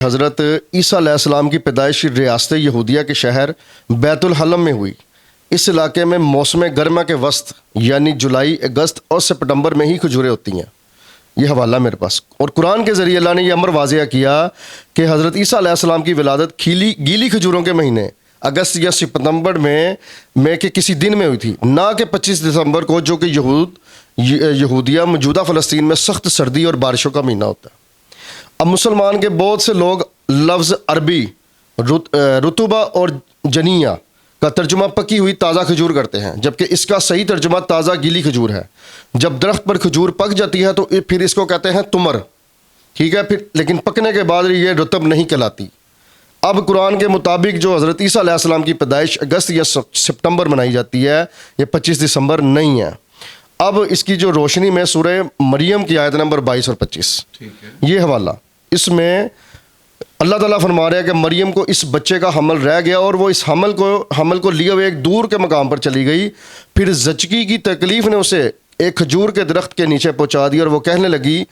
حضرت عیسیٰ علیہ السلام کی پیدائش ریاست یہودیہ کے شہر بیت الحلم میں ہوئی۔ اس علاقے میں موسم گرما کے وسط یعنی جولائی، اگست اور سپٹمبر میں ہی کھجوریں ہوتی ہیں۔ یہ حوالہ میرے پاس، اور قرآن کے ذریعے اللہ نے یہ امر واضح کیا کہ حضرت عیسیٰ علیہ السلام کی ولادت گیلی کھجوروں کے مہینے اگست یا سپتمبر میں کے کسی دن میں ہوئی تھی، نہ کہ 25 دسمبر کو، جو کہ یہودیہ موجودہ فلسطین میں سخت سردی اور بارشوں کا مہینہ ہوتا ہے۔ اب مسلمان کے بہت سے لوگ لفظ عربی رطوبہ اور جنیہ کا ترجمہ پکی ہوئی تازہ کھجور کرتے ہیں، جبکہ اس کا صحیح ترجمہ تازہ گیلی کھجور ہے۔ جب درخت پر کھجور پک جاتی ہے تو پھر اس کو کہتے ہیں تمر، ٹھیک ہے، لیکن پکنے کے بعد یہ رطب نہیں کہلاتی۔ اب قرآن کے مطابق جو حضرت عیسیٰ علیہ السلام کی پیدائش اگست یا سپتمبر منائی جاتی ہے، یہ 25 دسمبر نہیں ہے۔ اب اس کی جو روشنی میں سورہ مریم کی آیت نمبر 22 اور 25 یہ حوالہ، اس میں اللہ تعالیٰ فرما رہا ہے کہ مریم کو اس بچے کا حمل رہ گیا اور وہ اس حمل کو لیے ہوئے ایک دور کے مقام پر چلی گئی۔ پھر زچگی کی تکلیف نے اسے ایک کھجور کے درخت کے نیچے پہنچا دی، اور وہ کہنے لگی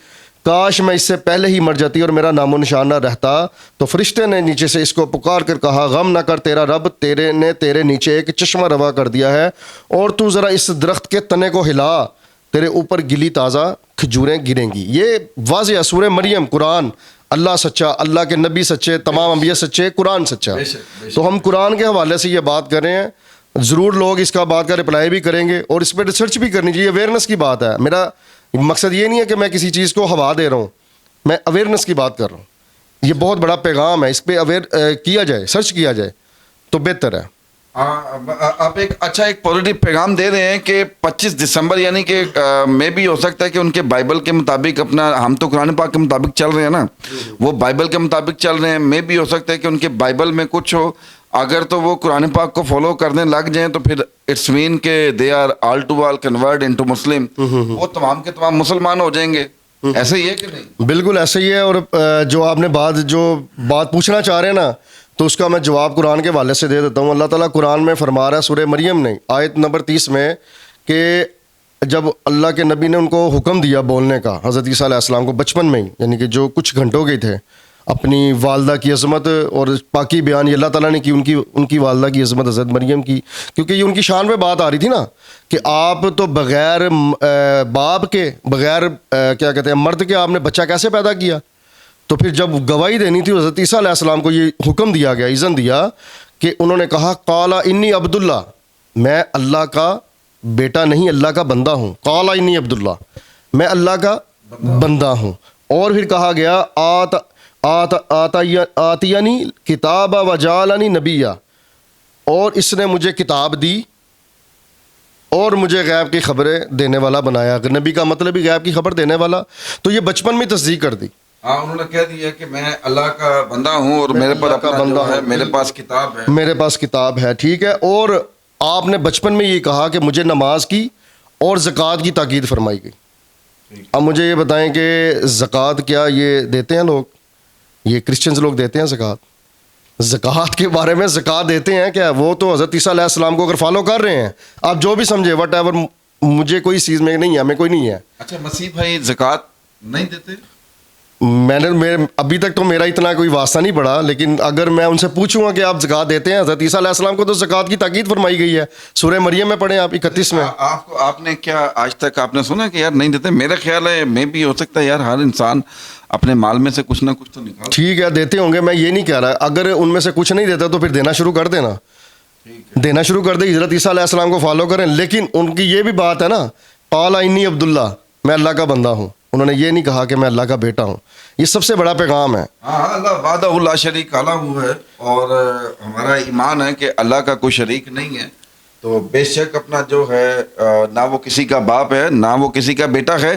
کاش میں اس سے پہلے ہی مر جاتی اور میرا نام و نشان نہ رہتا۔ تو فرشتے نے نیچے سے اس کو پکار کر کہا، غم نہ کر، تیرا رب تیرے نیچے ایک چشمہ روا کر دیا ہے، اور تو ذرا اس درخت کے تنے کو ہلا، تیرے اوپر گلی تازہ کھجوریں گریں گی۔ یہ واضح سورہ مریم، قرآن، اللہ سچا، اللہ کے نبی سچے، تمام انبیاء سچے، قرآن سچا۔ تو ہم قرآن کے حوالے سے یہ بات کر رہے ہیں، ضرور لوگ اس کا بات کا رپلائی بھی کریں گے اور اس پہ ریسرچ بھی کرنی چاہیے۔ اویئرنیس کی بات ہے، میرا مقصد یہ نہیں ہے کہ میں کسی چیز کو ہوا دے رہا ہوں، میں اویئرنیس کی بات کر رہا ہوں۔ یہ بہت بڑا پیغام ہے، اس پہ اویئر کیا جائے، سرچ کیا جائے تو بہتر ہے۔ آپ ایک پازیٹیو پیغام دے رہے ہیں کہ 25 دسمبر یعنی کہ میں بھی ہو سکتا ہے کہ ان کے بائبل کے مطابق اپنا، ہم تو قرآن پاک کے مطابق چل رہے ہیں نا، وہ بائبل کے مطابق چل رہے ہیں، میں بھی ہو سکتا ہے کہ ان کے بائبل میں کچھ ہو، اگر تو وہ قرآن پاک کو فالو کرنے لگ جائیں تو پھر اٹس مین کہ they are all to all convert into Muslim, وہ تمام کے تمام مسلمان ہو جائیں گے۔ ایسے ہی ہے کہ نہیں؟ بالکل ایسے ہی ہے، اور جو آپ نے بات پوچھنا چاہ رہے ہیں نا، تو اس کا میں جواب قرآن کے حوالے سے دے دیتا ہوں۔ اللہ تعالیٰ قرآن میں فرما رہا ہے سورہ مریم نے آیت نمبر 30 میں کہ جب اللہ کے نبی نے ان کو حکم دیا بولنے کا، حضرت عیسیٰ علیہ السلام کو بچپن میں ہی، یعنی کہ جو کچھ گھنٹوں کے تھے، اپنی والدہ کی عظمت اور پاکی بیان یہ اللہ تعالیٰ نے کی، ان کی والدہ کی عظمت حضرت مریم کی، کیونکہ یہ ان کی شان پہ بات آ رہی تھی نا کہ آپ تو بغیر باپ کے، بغیر کیا کہتے ہیں مرد کے، آپ نے بچہ کیسے پیدا کیا؟ تو پھر جب گواہی دینی تھی حضرت عیسیٰ علیہ السلام کو یہ حکم دیا گیا، اذن دیا کہ انہوں نے کہا قال انی عبداللہ، میں اللہ کا بیٹا نہیں، اللہ کا بندہ ہوں۔ قال انی عبداللہ، میں اللہ کا بندہ ہوں۔ اور پھر کہا گیا آتینی کتاب وجعلنی نبیا، اور اس نے مجھے کتاب دی اور مجھے غیب کی خبریں دینے والا بنایا۔ نبی کا مطلب ہی غیب کی خبر دینے والا، تو یہ بچپن میں تصدیق کر دی۔ انہوں نے کہہ دیا کہ میں اللہ کا بندہ ہوں اور میرے پر اپنا بندہ ہے، میرے پاس کتاب ہے، میرے پاس کتاب ہے، ٹھیک ہے۔ اور آپ نے بچپن میں یہ کہا کہ مجھے نماز کی اور زکوٰۃ کی تاکید فرمائی گئی۔ اب مجھے یہ بتائیں کہ زکوٰۃ کیا یہ دیتے ہیں لوگ؟ یہ کرسچنز لوگ دیتے ہیں زکوٰۃ کے بارے میں زکوٰۃ دیتے ہیں کیا؟ وہ تو حضرت عیسیٰ علیہ السلام کو اگر فالو کر رہے ہیں، آپ جو بھی سمجھے، وٹ ایور، مجھے کوئی چیز میں نہیں ہے، ہمیں کوئی نہیں ہے۔ اچھا، مسیح بھائی زکوٰۃ نہیں دیتے؟ ابھی تک تو میرا اتنا کوئی واسطہ نہیں پڑا، لیکن اگر میں ان سے پوچھوں گا کہ آپ زکوٰۃ دیتے ہیں، حضرت عیسیٰ علیہ السلام کو تو زکوٰۃ کی تاکید فرمائی گئی ہے، سورہ مریم میں پڑھیں آپ 31 میں۔ آپ نے کیا آج تک آپ نے سنا کہ یار نہیں دیتے؟ میرا خیال ہے میں بھی ہو سکتا ہے یار ہر انسان اپنے مال میں سے کچھ نہ کچھ تو نکال، ٹھیک ہے، دیتے ہوں گے، میں یہ نہیں کہہ رہا، اگر ان میں سے کچھ نہیں دیتا تو پھر دینا شروع کر دینا، دینا شروع کر دے، حضرت عیسیٰ علیہ السلام کو فالو کریں۔ لیکن ان کی یہ بھی بات ہے نا، قال انی عبداللہ، میں اللہ کا بندہ ہوں، انہوں نے یہ نہیں کہا کہ میں اللہ کا بیٹا ہوں۔ یہ سب سے بڑا پیغام ہے۔ ہاں، اللہ وحدہ لا شریک لہ ہے، اور ہمارا ایمان ہے کہ اللہ کا کوئی شریک نہیں ہے، تو بے شک اپنا جو ہے نہ وہ کسی کا باپ ہے، نہ وہ کسی کا بیٹا ہے،